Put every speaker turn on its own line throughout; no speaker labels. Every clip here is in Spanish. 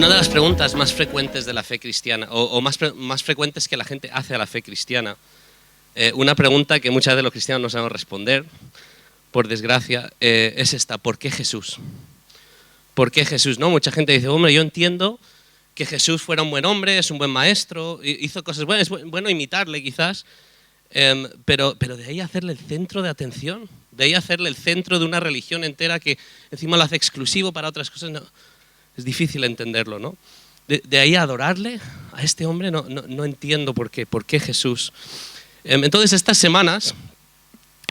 Una de las preguntas más frecuentes de la fe cristiana, o más frecuentes que la gente hace a la fe cristiana, una pregunta que muchas veces los cristianos no sabemos responder, por desgracia, es esta: ¿por qué Jesús? ¿Por qué Jesús? ¿No? Mucha gente dice, hombre, yo entiendo que Jesús fuera un buen hombre, es un buen maestro, hizo cosas buenas, es bueno imitarle quizás, pero de ahí hacerle el centro de atención, de ahí hacerle el centro de una religión entera que encima lo hace exclusivo para otras cosas, no, es difícil entenderlo, ¿no? De ahí adorarle a este hombre, no entiendo por qué Jesús. Entonces estas semanas,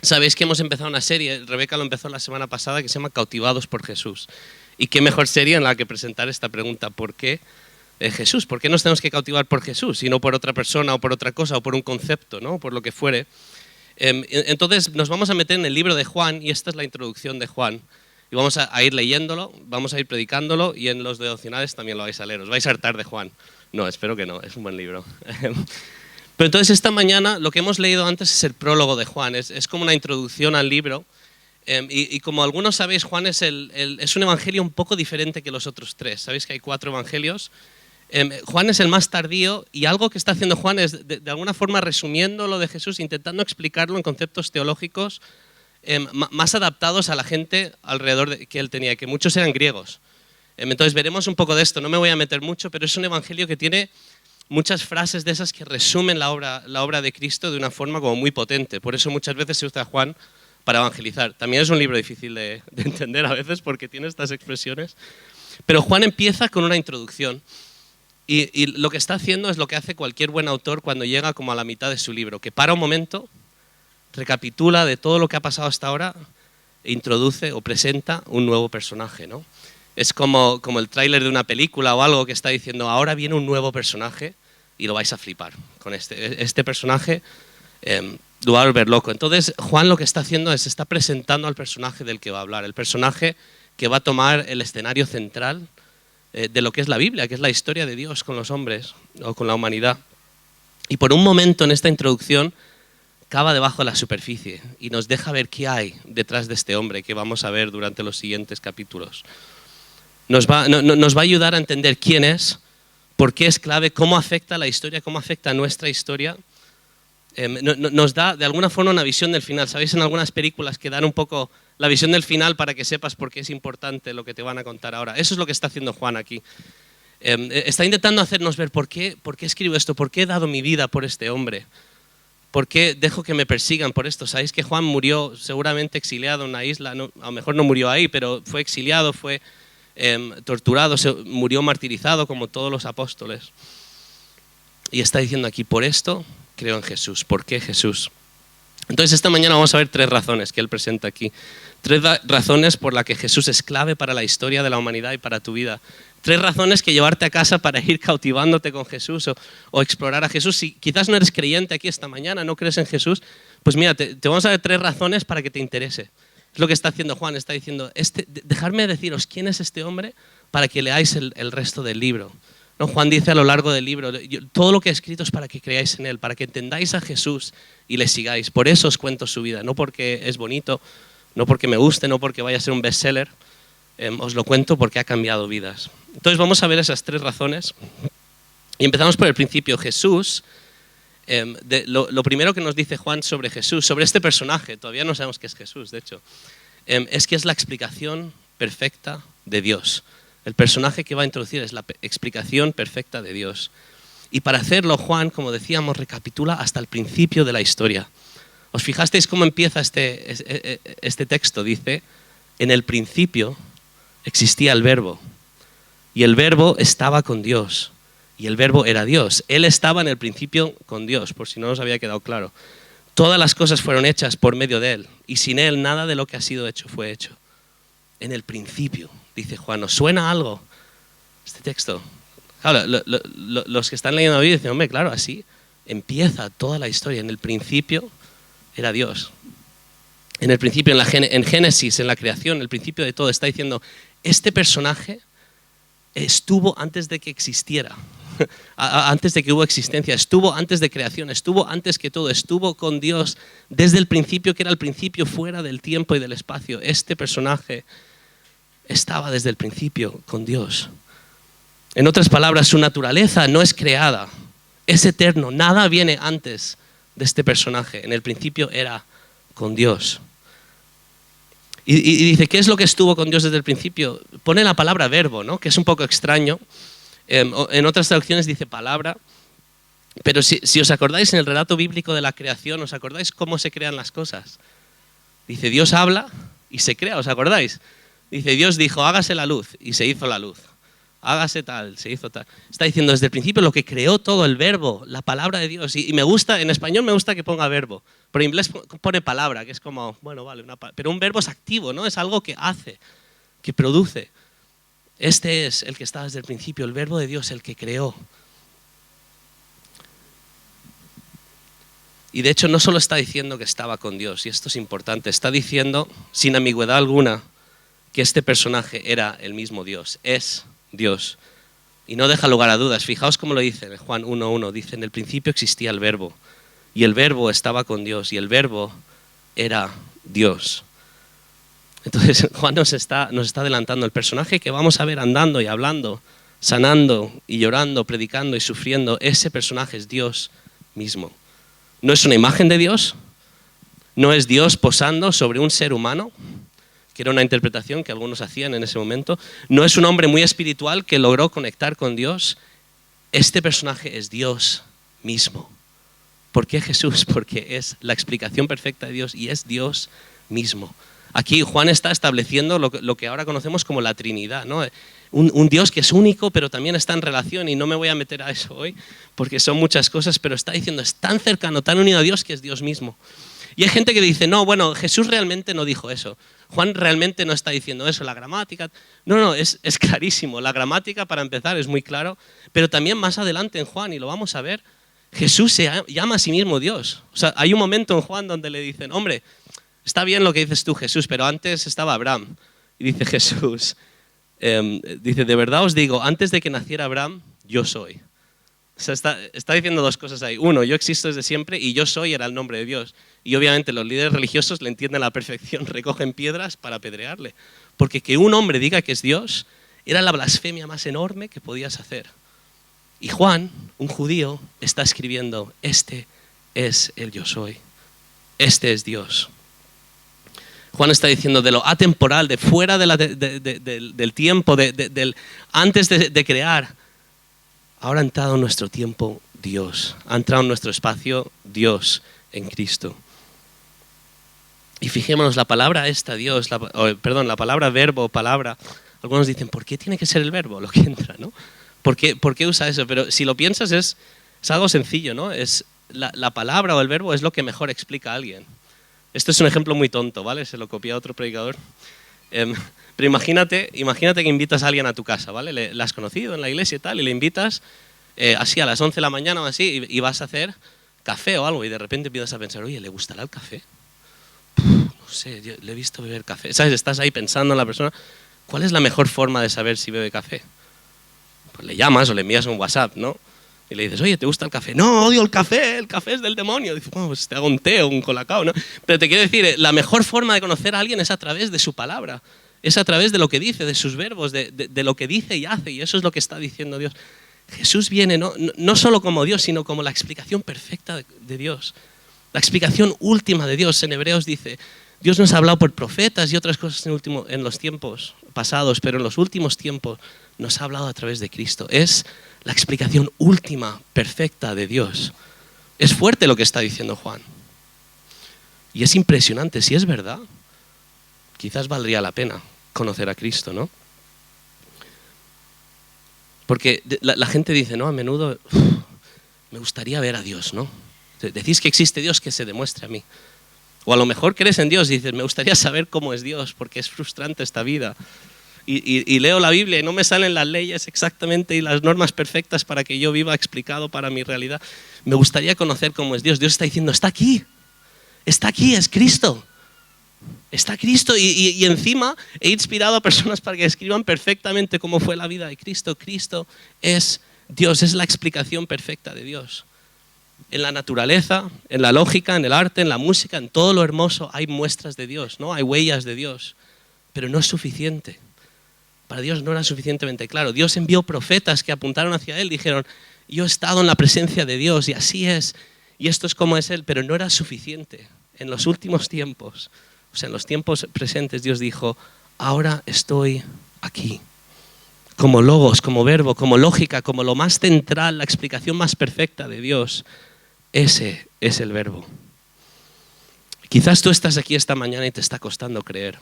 sabéis que hemos empezado una serie, Rebeca lo empezó la semana pasada, que se llama Cautivados por Jesús. Y qué mejor serie en la que presentar esta pregunta: ¿por qué Jesús? ¿Por qué nos tenemos que cautivar por Jesús y no por otra persona o por otra cosa o por un concepto, ¿no? Por lo que fuere. Entonces nos vamos a meter en el libro de Juan y esta es la introduccción de Juan. Y vamos a ir leyéndolo, vamos a ir predicándolo y en los devocionales también lo vais a leer. Os vais a hartar de Juan. No, espero que no, es un buen libro. Pero entonces esta mañana lo que hemos leído antes es el prólogo de Juan, es como una introducción al libro. Y como algunos sabéis, Juan es un evangelio un poco diferente que los otros tres. Sabéis que hay 4 evangelios. Juan es el más tardío y algo que está haciendo Juan es de alguna forma resumiendo lo de Jesús, intentando explicarlo en conceptos teológicos más adaptados a la gente alrededor que él tenía, que muchos eran griegos. Entonces veremos un poco de esto, no me voy a meter mucho, pero es un evangelio que tiene muchas frases de esas que resumen la obra de Cristo de una forma como muy potente. Por eso muchas veces se usa Juan para evangelizar. También es un libro difícil de entender a veces porque tiene estas expresiones. Pero Juan empieza con una introducción y lo que está haciendo es lo que hace cualquier buen autor cuando llega como a la mitad de su libro, que para un momento, recapitula de todo lo que ha pasado hasta ahora e introduce o presenta un nuevo personaje, ¿no? Es como el tráiler de una película o algo que está diciendo, ahora viene un nuevo personaje y lo vais a flipar con este personaje. Lo va a volver loco. Entonces Juan lo que está haciendo es está presentando al personaje del que va a hablar, el personaje que va a tomar el escenario central de lo que es la Biblia, que es la historia de Dios con los hombres o con la humanidad. Y por un momento en esta introducción cava debajo de la superficie y nos deja ver qué hay detrás de este hombre que vamos a ver durante los siguientes capítulos. Nos va a ayudar a entender quién es, por qué es clave, cómo afecta la historia, cómo afecta nuestra historia. Nos da de alguna forma una visión del final. ¿Sabéis? En algunas películas que dan un poco la visión del final para que sepas por qué es importante lo que te van a contar ahora. Eso es lo que está haciendo Juan aquí. Está intentando hacernos ver por qué escribo esto, por qué he dado mi vida por este hombre. ¿Por qué dejo que me persigan por esto? Sabéis que Juan murió seguramente exiliado en una isla, no, a lo mejor no murió ahí, pero fue exiliado, fue torturado, murió martirizado como todos los apóstoles. Y está diciendo aquí, por esto creo en Jesús. ¿Por qué Jesús? Entonces esta mañana vamos a ver 3 razones que él presenta aquí. 3 razones por las que Jesús es clave para la historia de la humanidad y para tu vida. 3 razones que llevarte a casa para ir cautivándote con Jesús o explorar a Jesús. Si quizás no eres creyente aquí esta mañana, no crees en Jesús, pues mira, te vamos a dar 3 razones para que te interese. Es lo que está haciendo Juan, está diciendo, dejadme deciros quién es este hombre para que leáis el resto del libro. ¿No? Juan dice a lo largo del libro, todo lo que he escrito es para que creáis en él, para que entendáis a Jesús y le sigáis. Por eso os cuento su vida, no porque es bonito, no porque me guste, no porque vaya a ser un bestseller. Os lo cuento porque ha cambiado vidas. Entonces vamos a ver esas 3 razones. Y empezamos por el principio. Jesús, lo primero que nos dice Juan sobre Jesús, sobre este personaje, todavía no sabemos qué es Jesús, de hecho, es que es la explicación perfecta de Dios. El personaje que va a introducir es la explicación perfecta de Dios. Y para hacerlo, Juan, como decíamos, recapitula hasta el principio de la historia. ¿Os fijasteis cómo empieza este texto? Dice, en el principio existía el Verbo, y el Verbo estaba con Dios, y el Verbo era Dios. Él estaba en el principio con Dios, por si no os había quedado claro. Todas las cosas fueron hechas por medio de Él, y sin Él nada de lo que ha sido hecho fue hecho. En el principio, dice Juan. ¿Os suena algo este texto? Claro, los que están leyendo la Biblia dicen, hombre, claro, así empieza toda la historia. En el principio era Dios. En el principio, en Génesis, en la creación, el principio de todo, está diciendo, este personaje estuvo antes de que existiera, antes de que hubo existencia, estuvo antes de creación, estuvo antes que todo, estuvo con Dios desde el principio, que era el principio fuera del tiempo y del espacio. Este personaje estaba desde el principio con Dios. En otras palabras, su naturaleza no es creada, es eterno, nada viene antes de este personaje. En el principio era con Dios. Y dice, ¿qué es lo que estuvo con Dios desde el principio? Pone la palabra verbo, ¿no? Que es un poco extraño. En otras traducciones dice palabra, pero si os acordáis en el relato bíblico de la creación, ¿os acordáis cómo se crean las cosas? Dice, Dios habla y se crea, ¿os acordáis? Dice, Dios dijo, hágase la luz, y se hizo la luz. Hágase tal, se hizo tal. Está diciendo desde el principio lo que creó todo, el verbo, la palabra de Dios. Y me gusta, en español me gusta que ponga verbo, pero en inglés pone palabra, que es como, bueno, vale, pero un verbo es activo, ¿no? Es algo que hace, que produce. Este es el que está desde el principio, el verbo de Dios, el que creó. Y de hecho no solo está diciendo que estaba con Dios, y esto es importante, está diciendo, sin ambigüedad alguna, que este personaje era el mismo Dios, es Dios. Y no deja lugar a dudas. Fijaos cómo lo dice en Juan 1:1. Dice, en el principio existía el verbo. Y el verbo estaba con Dios. Y el verbo era Dios. Entonces Juan nos está adelantando. El personaje que vamos a ver andando y hablando, sanando y llorando, predicando y sufriendo, ese personaje es Dios mismo. No es una imagen de Dios. No es Dios posando sobre un ser humano, que era una interpretación que algunos hacían en ese momento. No es un hombre muy espiritual que logró conectar con Dios. Este personaje es Dios mismo. ¿Por qué Jesús? Porque es la explicación perfecta de Dios y es Dios mismo. Aquí Juan está estableciendo lo que ahora conocemos como la Trinidad, ¿no? Un Dios que es único, pero también está en relación, y no me voy a meter a eso hoy, porque son muchas cosas, pero está diciendo, es tan cercano, tan unido a Dios, que es Dios mismo. Y hay gente que dice, no, bueno, Jesús realmente no dijo eso. Juan realmente no está diciendo eso, la gramática. No, es clarísimo. La gramática, para empezar, es muy claro, pero también más adelante en Juan, y lo vamos a ver, Jesús se llama a sí mismo Dios. O sea, hay un momento en Juan donde le dicen, hombre, está bien lo que dices tú, Jesús, pero antes estaba Abraham. Y dice Jesús, dice, de verdad os digo, antes de que naciera Abraham, yo soy. O sea, está diciendo dos cosas ahí. Uno, yo existo desde siempre, y yo soy era el nombre de Dios. Y obviamente los líderes religiosos le entienden a la perfección, recogen piedras para apedrearle. Porque que un hombre diga que es Dios era la blasfemia más enorme que podías hacer. Y Juan, un judío, está escribiendo, este es el yo soy. Este es Dios. Juan está diciendo de lo atemporal, de fuera del tiempo, antes de crear. Ahora ha entrado en nuestro tiempo Dios. Ha entrado en nuestro espacio Dios en Cristo. Y fijémonos, la palabra esta, Dios, la palabra verbo, palabra. Algunos dicen, ¿por qué tiene que ser el verbo lo que entra, ¿no? ¿Por qué usa eso? Pero si lo piensas es algo sencillo, ¿no? Es la palabra o el verbo es lo que mejor explica a alguien. Esto es un ejemplo muy tonto, ¿vale? Se lo copia a otro predicador. Pero imagínate que invitas a alguien a tu casa, ¿vale? La has conocido en la iglesia y tal, y le invitas así a las 11 de la mañana o así, y vas a hacer café o algo, y de repente empiezas a pensar, oye, ¿le gustará el café? No sé, yo le he visto beber café. ¿Sabes? Estás ahí pensando en la persona. ¿Cuál es la mejor forma de saber si bebe café? Pues le llamas o le envías un WhatsApp, ¿no? Y le dices, oye, ¿te gusta el café? No, odio el café es del demonio. Dices, bueno, pues te hago un té o un colacao, ¿no? Pero te quiero decir, la mejor forma de conocer a alguien es a través de su palabra. Es a través de lo que dice, de sus verbos, de lo que dice y hace. Y eso es lo que está diciendo Dios. Jesús viene no solo como Dios, sino como la explicación perfecta de Dios. La explicación última de Dios. En Hebreos dice, Dios nos ha hablado por profetas y otras cosas en los tiempos pasados, pero en los últimos tiempos nos ha hablado a través de Cristo. Es la explicación última, perfecta de Dios. Es fuerte lo que está diciendo Juan. Y es impresionante, si es verdad, quizás valdría la pena conocer a Cristo, ¿no? Porque la gente dice, ¿no? A menudo, me gustaría ver a Dios, ¿no? Decís que existe Dios, que se demuestre a mí. O a lo mejor crees en Dios y dices, me gustaría saber cómo es Dios, porque es frustrante esta vida. Y leo la Biblia y no me salen las leyes exactamente y las normas perfectas para que yo viva explicado para mi realidad. Me gustaría conocer cómo es Dios. Dios está diciendo, está aquí, es Cristo. Está Cristo y encima he inspirado a personas para que escriban perfectamente cómo fue la vida de Cristo. Cristo es Dios, es la explicación perfecta de Dios. En la naturaleza, en la lógica, en el arte, en la música, en todo lo hermoso hay muestras de Dios, ¿no? Hay huellas de Dios, pero no es suficiente. para Dios no era suficientemente claro. Dios envió profetas que apuntaron hacia Él, dijeron, yo he estado en la presencia de Dios y así es, y esto es como es Él, pero no era suficiente. En los últimos tiempos, o sea, en los tiempos presentes, Dios dijo, ahora estoy aquí. Como logos, como verbo, como lógica, como lo más central, la explicación más perfecta de Dios. Ese es el verbo. Quizás tú estás aquí esta mañana y te está costando creer.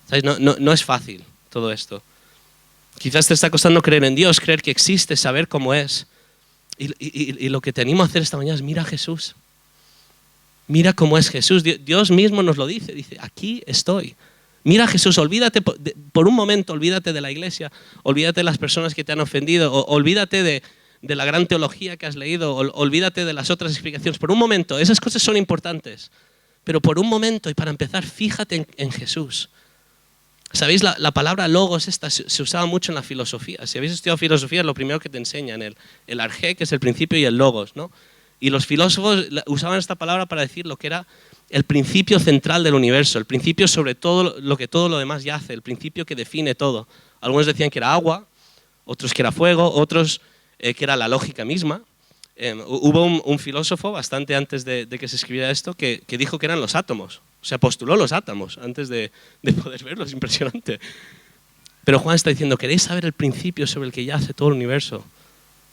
¿Sabes? No es fácil todo esto. Quizás te está costando creer en Dios, creer que existe, saber cómo es. Y lo que te animo a hacer esta mañana es mira a Jesús. Mira cómo es Jesús. Dios mismo nos lo dice. Dice, aquí estoy. Mira a Jesús, olvídate por un momento, olvídate de la iglesia, olvídate de las personas que te han ofendido, olvídate de la gran teología que has leído, olvídate de las otras explicaciones. Por un momento, esas cosas son importantes, pero por un momento y para empezar, fíjate en Jesús. ¿Sabéis? La palabra logos esta se usaba mucho en la filosofía. Si habéis estudiado filosofía, es lo primero que te enseñan, el arjé, que es el principio, y el logos, ¿no? Y los filósofos usaban esta palabra para decir lo que era el principio central del universo, el principio sobre todo lo que todo lo demás yace, el principio que define todo. Algunos decían que era agua, otros que era fuego, otros que era la lógica misma. Hubo un filósofo bastante antes de que se escribiera esto que dijo que eran los átomos. O sea, postuló los átomos antes de poder verlos, es impresionante. Pero Juan está diciendo, ¿queréis saber el principio sobre el que yace todo el universo?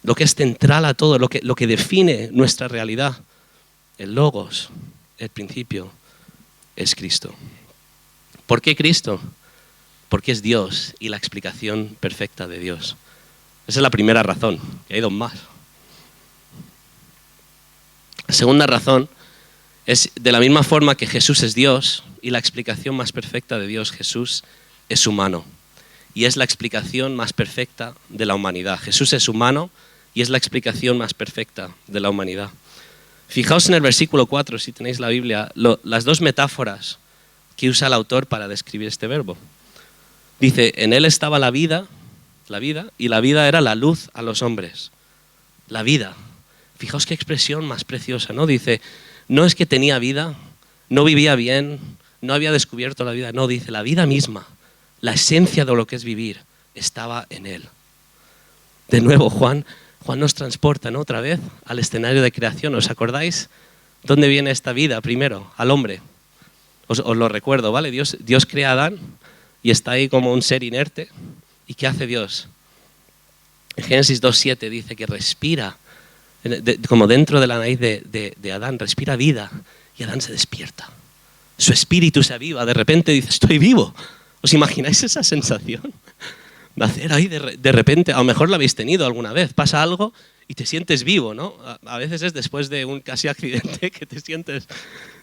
Lo que es central a todo, lo que define nuestra realidad. El logos, el principio, es Cristo. ¿Por qué Cristo? Porque es Dios y la explicación perfecta de Dios. Esa es la primera razón, y hay dos más. La segunda razón es de la misma forma que Jesús es Dios y la explicación más perfecta de Dios, Jesús es humano. Y es la explicación más perfecta de la humanidad. Jesús es humano y es la explicación más perfecta de la humanidad. Fijaos en el versículo 4, si tenéis la Biblia, las dos metáforas que usa el autor para describir este verbo. Dice, en él estaba la vida, y la vida era la luz a los hombres. La vida. Fijaos qué expresión más preciosa, ¿no? Dice, no es que tenía vida, no vivía bien, no había descubierto la vida, no, dice, la vida misma, la esencia de lo que es vivir, estaba en él. De nuevo, Juan nos transporta, ¿no? Otra vez al escenario de creación. ¿Os acordáis dónde viene esta vida primero? Al hombre. Os lo recuerdo, ¿vale? Dios crea a Adán y está ahí como un ser inerte. ¿Y qué hace Dios? En Génesis 2:7 dice que respira, como dentro de la nariz de Adán, respira vida y Adán se despierta. Su espíritu se aviva, de repente dice, estoy vivo. ¿Os imagináis esa sensación? Nacer ahí de repente, a lo mejor lo habéis tenido alguna vez, pasa algo y te sientes vivo, ¿no? A veces es después de un casi accidente que te sientes...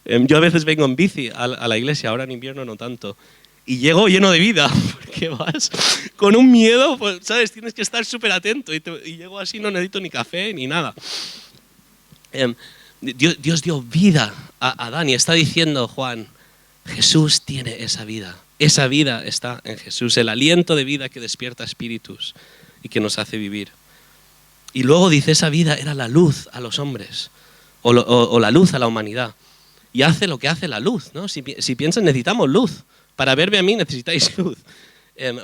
Yo a veces vengo en bici a la iglesia, ahora en invierno no tanto, y llego lleno de vida, porque vas con un miedo, pues, ¿sabes? Tienes que estar súper atento y llego así, no necesito ni café ni nada. Dios dio vida a Adán y está diciendo, Juan, Jesús tiene esa vida. Esa vida está en Jesús, el aliento de vida que despierta espíritus y que nos hace vivir. Y luego dice, esa vida era la luz a los hombres, o la luz a la humanidad. Y hace lo que hace la luz, ¿no? Si piensan, necesitamos luz. Para verme a mí necesitáis luz.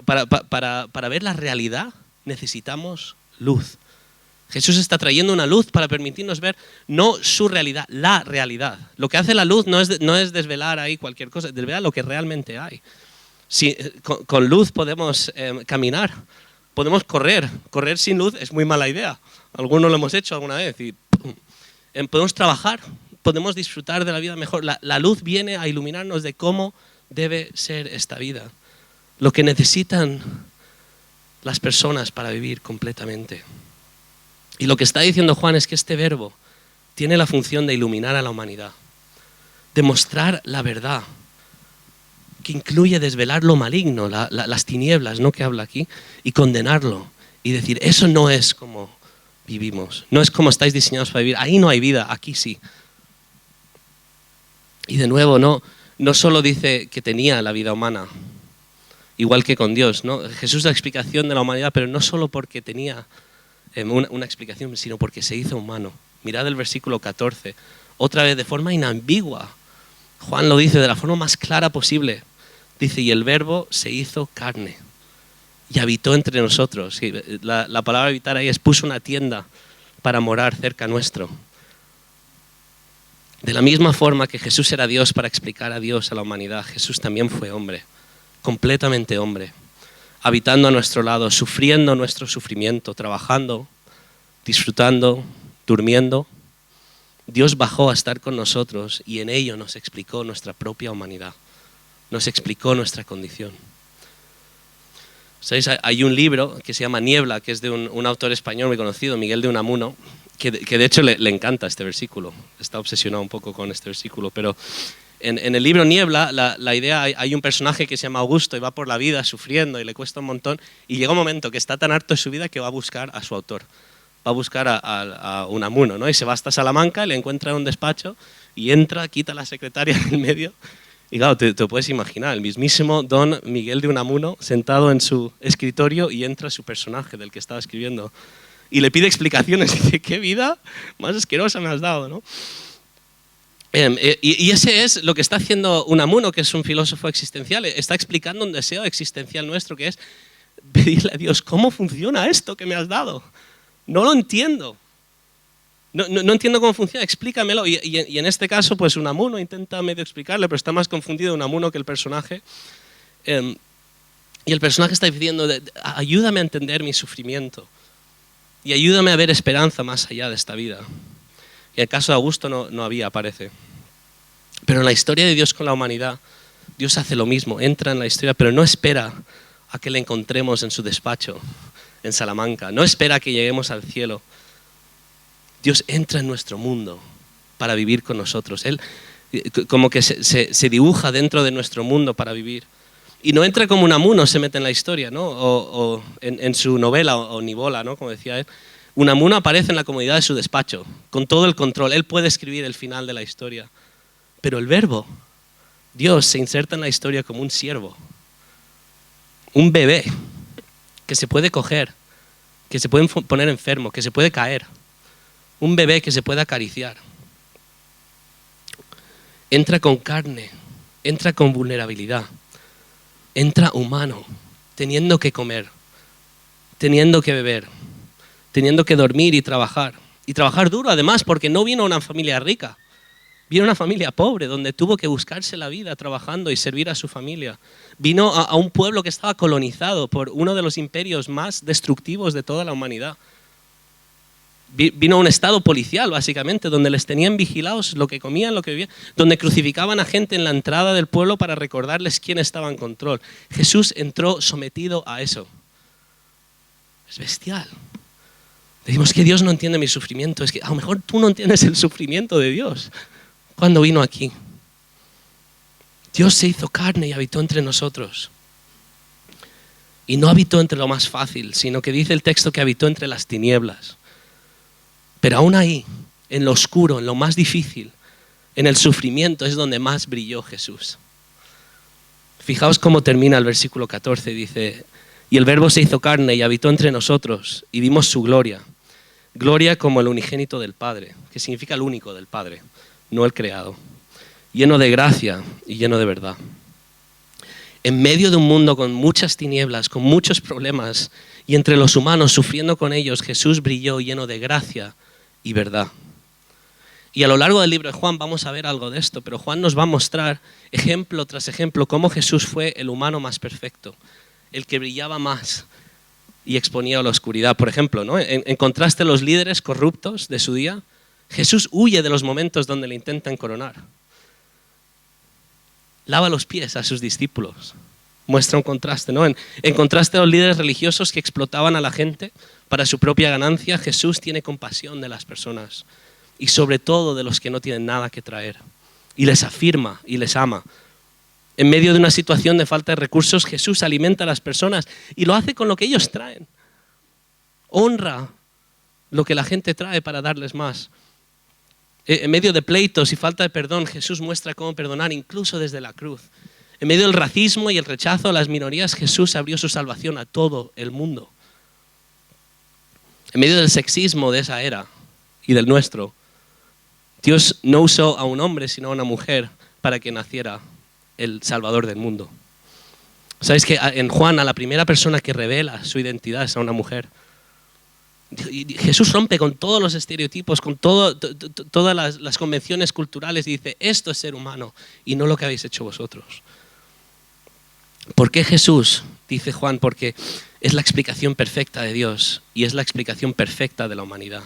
Para ver la realidad necesitamos luz. Jesús está trayendo una luz para permitirnos ver no su realidad, la realidad. Lo que hace la luz no es desvelar ahí cualquier cosa, es desvelar lo que realmente hay. Con luz podemos caminar, podemos correr. Correr sin luz es muy mala idea. Algunos lo hemos hecho alguna vez. Podemos trabajar, podemos disfrutar de la vida mejor. La luz viene a iluminarnos de cómo debe ser esta vida. Lo que necesitan las personas para vivir completamente. Y lo que está diciendo Juan es que este verbo tiene la función de iluminar a la humanidad, de mostrar la verdad, que incluye desvelar lo maligno, las tinieblas, ¿no?, que habla aquí, y condenarlo, y decir, eso no es como vivimos, no es como estáis diseñados para vivir, ahí no hay vida, aquí sí. Y de nuevo, no solo dice que tenía la vida humana, igual que con Dios, ¿no? Jesús es la explicación de la humanidad, pero no solo porque tenía una explicación, sino porque se hizo humano. Mirad el versículo 14, otra vez de forma inambigua. Juan lo dice de la forma más clara posible. Dice, y el verbo se hizo carne y habitó entre nosotros. Sí, la palabra habitar ahí es puso una tienda para morar cerca nuestro. De la misma forma que Jesús era Dios para explicar a Dios a la humanidad, Jesús también fue hombre, completamente hombre, habitando a nuestro lado, sufriendo nuestro sufrimiento, trabajando, disfrutando, durmiendo. Dios bajó a estar con nosotros y en ello nos explicó nuestra propia humanidad, nos explicó nuestra condición. ¿Sabéis? Hay un libro que se llama Niebla, que es de un autor español muy conocido, Miguel de Unamuno, que de hecho le encanta este versículo, está obsesionado un poco con este versículo, pero en el libro Niebla la idea, hay un personaje que se llama Augusto y va por la vida sufriendo y le cuesta un montón y llega un momento que está tan harto de su vida que va a buscar a su autor, va a buscar a Unamuno, ¿no? Y se va hasta Salamanca, le encuentra en un despacho y entra, quita a la secretaria del medio y claro, te puedes imaginar, el mismísimo don Miguel de Unamuno sentado en su escritorio y entra su personaje del que estaba escribiendo. Y le pide explicaciones y dice, ¿qué vida más asquerosa me has dado, ¿no? Y ese es lo que está haciendo Unamuno, que es un filósofo existencial. Está explicando un deseo existencial nuestro, que es pedirle a Dios, ¿cómo funciona esto que me has dado? No lo entiendo. No entiendo cómo funciona, explícamelo. Y en este caso, pues Unamuno intenta medio explicarle, pero está más confundido Unamuno que el personaje. Y el personaje está diciendo, ayúdame a entender mi sufrimiento. Y ayúdame a ver esperanza más allá de esta vida. Y en el caso de Augusto no había, parece. Pero en la historia de Dios con la humanidad, Dios hace lo mismo, entra en la historia, pero no espera a que le encontremos en su despacho, en Salamanca. No espera a que lleguemos al cielo. Dios entra en nuestro mundo para vivir con nosotros. Él como que se dibuja dentro de nuestro mundo para vivir. Y no entra como Unamuno se mete en la historia, ¿no? O en su novela, o Nivola, ¿no? Como decía él. Unamuno aparece en la comodidad de su despacho, con todo el control. Él puede escribir el final de la historia. Pero el verbo, Dios, se inserta en la historia como un siervo. Un bebé que se puede coger, que se puede poner enfermo, que se puede caer. Un bebé que se puede acariciar. Entra con carne, entra con vulnerabilidad. Entra humano, teniendo que comer, teniendo que beber, teniendo que dormir y trabajar. Y trabajar duro además, porque no vino a una familia rica, vino a una familia pobre, donde tuvo que buscarse la vida trabajando y servir a su familia. Vino a un pueblo que estaba colonizado por uno de los imperios más destructivos de toda la humanidad. Vino a un estado policial, básicamente, donde les tenían vigilados lo que comían, lo que vivían, donde crucificaban a gente en la entrada del pueblo para recordarles quién estaba en control. Jesús entró sometido a eso. Es bestial. Decimos que Dios no entiende mi sufrimiento. Es que a lo mejor tú no entiendes el sufrimiento de Dios cuando vino aquí. Dios se hizo carne y habitó entre nosotros. Y no habitó entre lo más fácil, sino que dice el texto que habitó entre las tinieblas. Pero aún ahí, en lo oscuro, en lo más difícil, en el sufrimiento, es donde más brilló Jesús. Fijaos cómo termina el versículo 14, dice, y el verbo se hizo carne y habitó entre nosotros y vimos su gloria. Gloria como el unigénito del Padre, que significa el único del Padre, no el creado. Lleno de gracia y lleno de verdad. En medio de un mundo con muchas tinieblas, con muchos problemas, y entre los humanos sufriendo con ellos, Jesús brilló lleno de gracia y verdad. Y a lo largo del libro de Juan vamos a ver algo de esto, pero Juan nos va a mostrar ejemplo tras ejemplo cómo Jesús fue el humano más perfecto, el que brillaba más y exponía a la oscuridad. Por ejemplo, ¿no? En contraste a los líderes corruptos de su día, Jesús huye de los momentos donde le intentan coronar. Lava los pies a sus discípulos. Muestra un contraste, ¿no? En contraste a los líderes religiosos que explotaban a la gente para su propia ganancia, Jesús tiene compasión de las personas y sobre todo de los que no tienen nada que traer. Y les afirma y les ama. En medio de una situación de falta de recursos, Jesús alimenta a las personas y lo hace con lo que ellos traen. Honra lo que la gente trae para darles más. En medio de pleitos y falta de perdón, Jesús muestra cómo perdonar incluso desde la cruz. En medio del racismo y el rechazo a las minorías, Jesús abrió su salvación a todo el mundo. En medio del sexismo de esa era y del nuestro, Dios no usó a un hombre sino a una mujer para que naciera el Salvador del mundo. ¿Sabéis que en Juan a la primera persona que revela su identidad es a una mujer? Y Jesús rompe con todos los estereotipos, con todas las convenciones culturales y dice, esto es ser humano y no lo que habéis hecho vosotros. ¿Por qué Jesús? Dice Juan, porque es la explicación perfecta de Dios y es la explicación perfecta de la humanidad.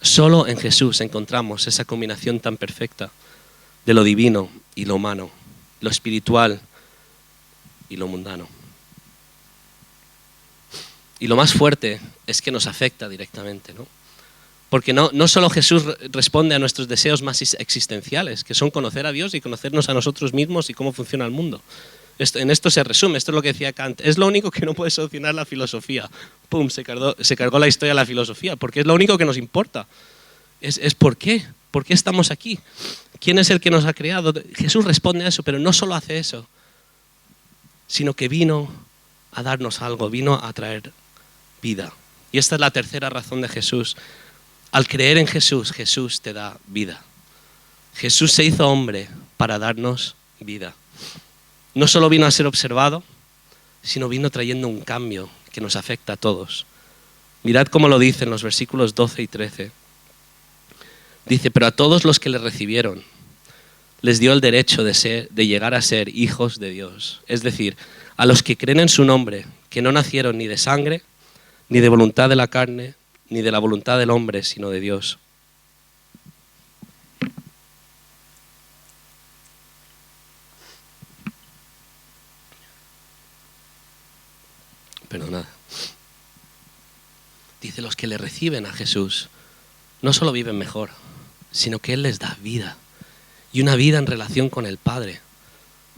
Solo en Jesús encontramos esa combinación tan perfecta de lo divino y lo humano, lo espiritual y lo mundano. Y lo más fuerte es que nos afecta directamente, ¿no? Porque no solo Jesús responde a nuestros deseos más existenciales, que son conocer a Dios y conocernos a nosotros mismos y cómo funciona el mundo. En esto se resume, esto es lo que decía Kant, es lo único que no puede solucionar la filosofía. ¡Pum! Se cargó la historia de la filosofía, porque es lo único que nos importa. Es ¿por qué? ¿Por qué estamos aquí? ¿Quién es el que nos ha creado? Jesús responde a eso, pero no solo hace eso, sino que vino a darnos algo, vino a traer vida. Y esta es la tercera razón de Jesús. Al creer en Jesús, Jesús te da vida. Jesús se hizo hombre para darnos vida. No solo vino a ser observado, sino vino trayendo un cambio que nos afecta a todos. Mirad cómo lo dice en los versículos 12 y 13. Dice, pero a todos los que le recibieron, les dio el derecho de llegar a ser hijos de Dios. Es decir, a los que creen en su nombre, que no nacieron ni de sangre, ni de voluntad de la carne, ni de la voluntad del hombre, sino de Dios. Perdonad. Dice, los que le reciben a Jesús no solo viven mejor, sino que Él les da vida. Y una vida en relación con el Padre.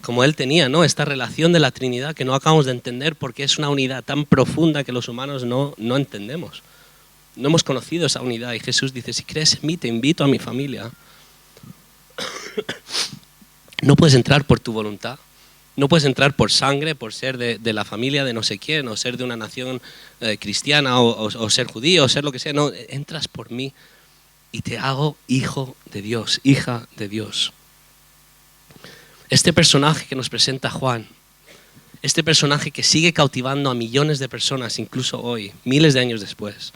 Como Él tenía, ¿no? Esta relación de la Trinidad que no acabamos de entender porque es una unidad tan profunda que los humanos no entendemos. No hemos conocido esa unidad y Jesús dice, si crees en mí, te invito a mi familia. No puedes entrar por tu voluntad. No puedes entrar por sangre, por ser de la familia de no sé quién, o ser de una nación cristiana, o ser judío, o ser lo que sea. No, entras por mí y te hago hijo de Dios, hija de Dios. Este personaje que nos presenta Juan, este personaje que sigue cautivando a millones de personas, incluso hoy, miles de años después,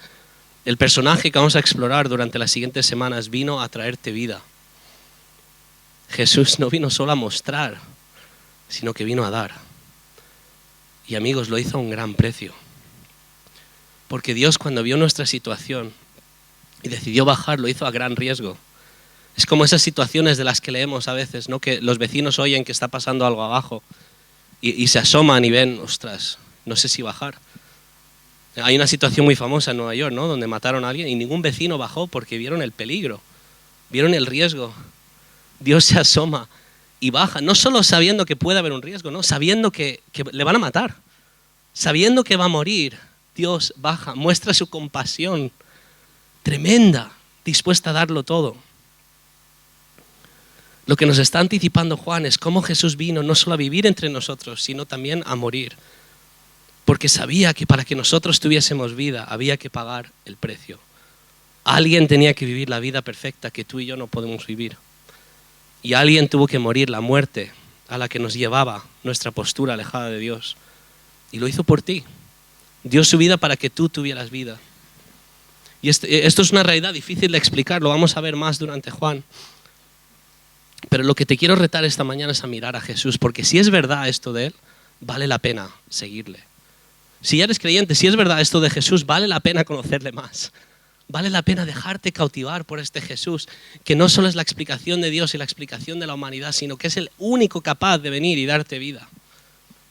el personaje que vamos a explorar durante las siguientes semanas vino a traerte vida. Jesús no vino solo a mostrar, sino que vino a dar. Y amigos, lo hizo a un gran precio. Porque Dios, cuando vio nuestra situación y decidió bajar, lo hizo a gran riesgo. Es como esas situaciones de las que leemos a veces, ¿no? Que los vecinos oyen que está pasando algo abajo y se asoman y ven, ostras, no sé si bajar. Hay una situación muy famosa en Nueva York, ¿no? Donde mataron a alguien y ningún vecino bajó porque vieron el peligro, vieron el riesgo. Dios se asoma y baja, no solo sabiendo que puede haber un riesgo, ¿no? Sabiendo que le van a matar, sabiendo que va a morir, Dios baja, muestra su compasión tremenda, dispuesta a darlo todo. Lo que nos está anticipando Juan es cómo Jesús vino no solo a vivir entre nosotros, sino también a morir. Porque sabía que para que nosotros tuviésemos vida había que pagar el precio. Alguien tenía que vivir la vida perfecta que tú y yo no podemos vivir. Y alguien tuvo que morir la muerte a la que nos llevaba nuestra postura alejada de Dios. Y lo hizo por ti. Dio su vida para que tú tuvieras vida. Y esto es una realidad difícil de explicar, lo vamos a ver más durante Juan. Pero lo que te quiero retar esta mañana es a mirar a Jesús, porque si es verdad esto de Él, vale la pena seguirle. Si eres creyente, si es verdad esto de Jesús, vale la pena conocerle más. Vale la pena dejarte cautivar por este Jesús, que no solo es la explicación de Dios y la explicación de la humanidad, sino que es el único capaz de venir y darte vida.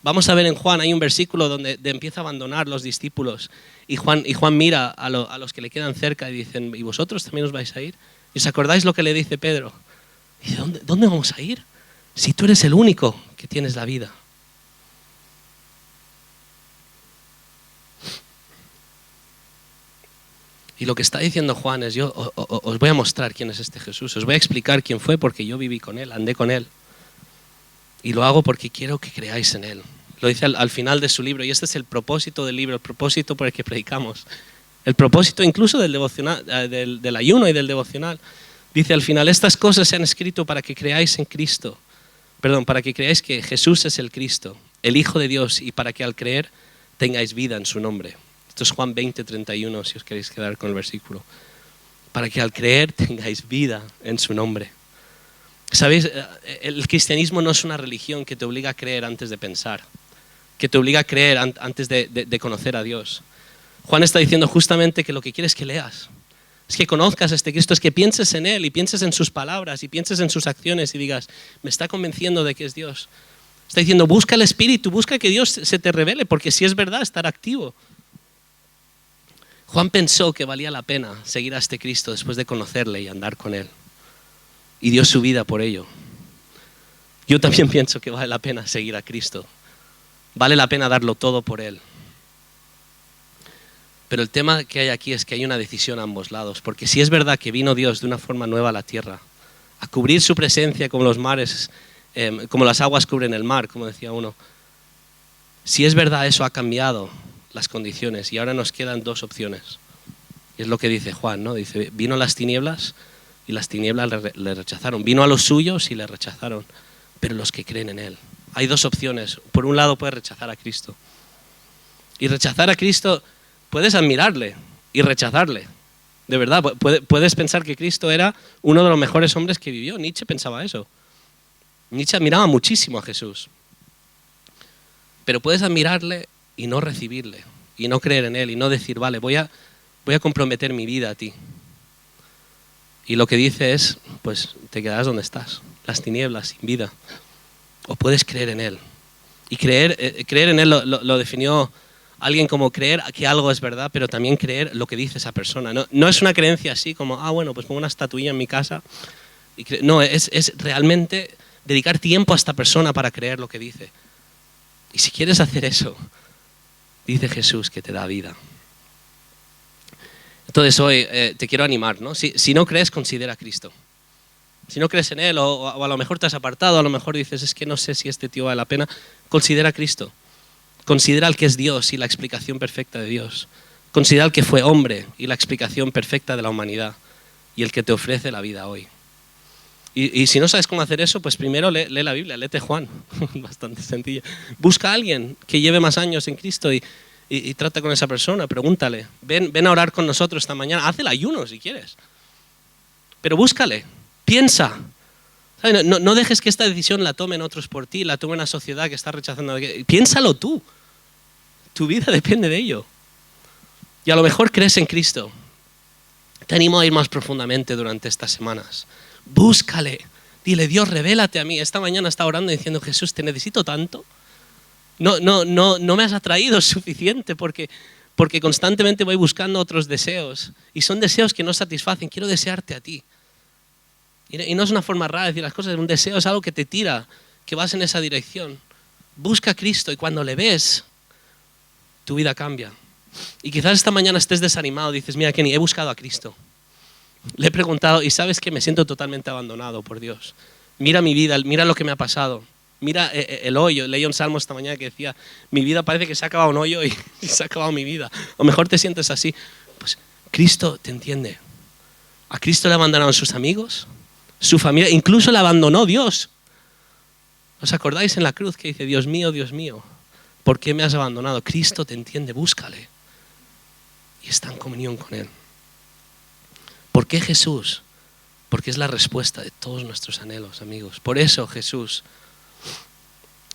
Vamos a ver en Juan, hay un versículo donde empieza a abandonar los discípulos y Juan mira a los que le quedan cerca y dicen, ¿y vosotros también os vais a ir? ¿Y os acordáis lo que le dice Pedro? Dice, ¿dónde vamos a ir? Si tú eres el único que tienes la vida. Y lo que está diciendo Juan es, yo os voy a mostrar quién es este Jesús, os voy a explicar quién fue porque yo viví con Él, andé con Él. Y lo hago porque quiero que creáis en Él. Lo dice al final de su libro, y este es el propósito del libro, el propósito por el que predicamos. El propósito incluso del devocional, del ayuno y del devocional. Dice al final, estas cosas se han escrito para que creáis en Cristo. Perdón, para que creáis que Jesús es el Cristo, el Hijo de Dios, y para que al creer tengáis vida en su nombre. Esto es Juan 20:31, si os queréis quedar con el versículo. Para que al creer tengáis vida en su nombre. ¿Sabéis? El cristianismo no es una religión que te obliga a creer antes de pensar, que te obliga a creer antes de conocer a Dios. Juan está diciendo justamente que lo que quiere es que leas, es que conozcas a este Cristo, es que pienses en Él y pienses en sus palabras y pienses en sus acciones y digas, me está convenciendo de que es Dios. Está diciendo, busca el Espíritu, busca que Dios se te revele, porque si es verdad, estar activo. Juan pensó que valía la pena seguir a este Cristo después de conocerle y andar con Él. Y dio su vida por ello. Yo también pienso que vale la pena seguir a Cristo. Vale la pena darlo todo por Él. Pero el tema que hay aquí es que hay una decisión a ambos lados. Porque si es verdad que vino Dios de una forma nueva a la tierra, a cubrir su presencia como los mares, como las aguas cubren el mar, como decía uno. Si es verdad, eso ha cambiado las condiciones y ahora nos quedan dos opciones. Y es lo que dice Juan, ¿no? Dice, vino las tinieblas y las tinieblas le rechazaron. Vino a los suyos y le rechazaron, pero los que creen en Él. Hay dos opciones. Por un lado puedes rechazar a Cristo. Y rechazar a Cristo, puedes admirarle y rechazarle. De verdad, puedes pensar que Cristo era uno de los mejores hombres que vivió. Nietzsche pensaba eso. Nietzsche admiraba muchísimo a Jesús. Pero puedes admirarle y no recibirle, y no creer en Él, y no decir, vale, voy a comprometer mi vida a ti. Y lo que dice es, pues te quedarás donde estás, las tinieblas, sin vida. O puedes creer en Él. Y creer en Él lo definió alguien como creer que algo es verdad, pero también creer lo que dice esa persona. No es una creencia así como, bueno, pues pongo una estatuilla en mi casa. No, es realmente dedicar tiempo a esta persona para creer lo que dice. Y si quieres hacer eso, dice Jesús que te da vida. Entonces hoy te quiero animar, ¿no? Si no crees, considera a Cristo. Si no crees en Él o a lo mejor te has apartado, a lo mejor dices, es que no sé si este tío vale la pena, considera a Cristo. Considera al que es Dios y la explicación perfecta de Dios. Considera al que fue hombre y la explicación perfecta de la humanidad y el que te ofrece la vida hoy. Y si no sabes cómo hacer eso, pues primero lee la Biblia, léete Juan, bastante sencillo. Busca a alguien que lleve más años en Cristo y trata con esa persona, pregúntale. Ven a orar con nosotros esta mañana, haz el ayuno si quieres. Pero búscale, piensa. No dejes que esta decisión la tomen otros por ti, la tome una sociedad que está rechazando. Piénsalo tú. Tu vida depende de ello. Y a lo mejor crees en Cristo. Te animo a ir más profundamente durante estas semanas. Búscale. Dile, Dios, revélate a mí. Esta mañana estaba orando diciendo, Jesús, te necesito tanto. No me has atraído suficiente porque constantemente voy buscando otros deseos. Y son deseos que no satisfacen. Quiero desearte a ti. Y no es una forma rara de decir las cosas. Un deseo es algo que te tira, que vas en esa dirección. Busca a Cristo y cuando le ves, tu vida cambia. Y quizás esta mañana estés desanimado. Dices, mira, Kenny, he buscado a Cristo. Le he preguntado y sabes que me siento totalmente abandonado por Dios. Mira mi vida, mira lo que me ha pasado. Mira el hoyo. Leí un salmo esta mañana que decía, mi vida parece que se ha acabado un hoyo y se ha acabado mi vida. O mejor te sientes así. Pues Cristo te entiende. A Cristo le abandonaron sus amigos, su familia, incluso le abandonó Dios. ¿Os acordáis en la cruz que dice, Dios mío, ¿por qué me has abandonado? Cristo te entiende, búscale. Y está en comunión con Él. ¿Por qué Jesús? Porque es la respuesta de todos nuestros anhelos, amigos. Por eso Jesús.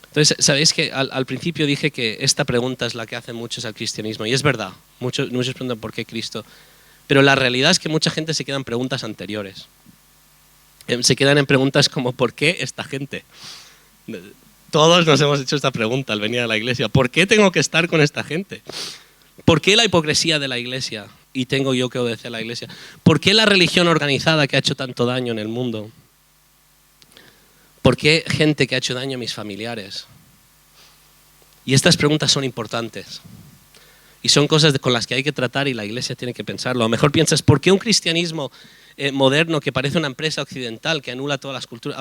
Entonces, ¿sabéis que al principio dije que esta pregunta es la que hacen muchos al cristianismo? Y es verdad, muchos preguntan ¿por qué Cristo? Pero la realidad es que mucha gente se queda en preguntas anteriores. Se quedan en preguntas como ¿por qué esta gente? Todos nos hemos hecho esta pregunta al venir a la iglesia. ¿Por qué tengo que estar con esta gente? ¿Por qué la hipocresía de la iglesia? Y tengo yo que obedecer a la iglesia. ¿Por qué la religión organizada que ha hecho tanto daño en el mundo? ¿Por qué gente que ha hecho daño a mis familiares? Y estas preguntas son importantes. Y son cosas con las que hay que tratar y la iglesia tiene que pensarlo. A lo mejor piensas, ¿por qué un cristianismo moderno que parece una empresa occidental que anula todas las culturas?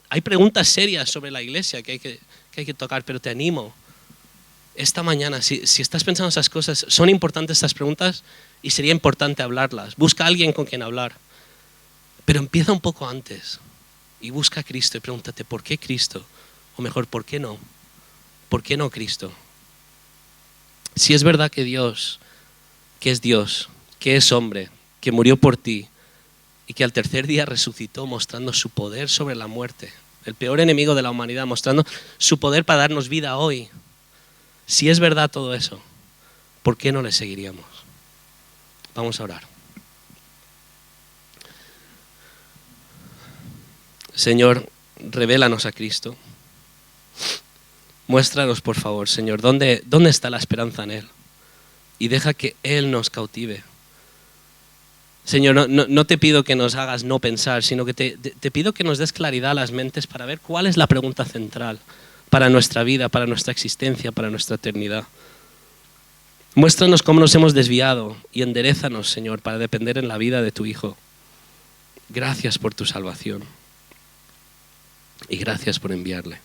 Hay preguntas serias sobre la iglesia que hay que tocar, pero te animo. Esta mañana, si estás pensando esas cosas, son importantes estas preguntas y sería importante hablarlas. Busca a alguien con quien hablar. Pero empieza un poco antes y busca a Cristo y pregúntate, ¿por qué Cristo? O mejor, ¿por qué no? ¿por qué no Cristo? Si es verdad que Dios, que es Dios, que es hombre, que murió por ti y que al tercer día resucitó mostrando su poder sobre la muerte, el peor enemigo de la humanidad, mostrando su poder para darnos vida hoy. Si es verdad todo eso, ¿por qué no le seguiríamos? Vamos a orar. Señor, revélanos a Cristo. Muéstranos, por favor, Señor, dónde está la esperanza en Él. Y deja que Él nos cautive. Señor, no te pido que nos hagas no pensar, sino que te pido que nos des claridad a las mentes para ver cuál es la pregunta central para nuestra vida, para nuestra existencia, para nuestra eternidad. Muéstranos cómo nos hemos desviado y enderézanos, Señor, para depender en la vida de tu Hijo. Gracias por tu salvación y gracias por enviarle.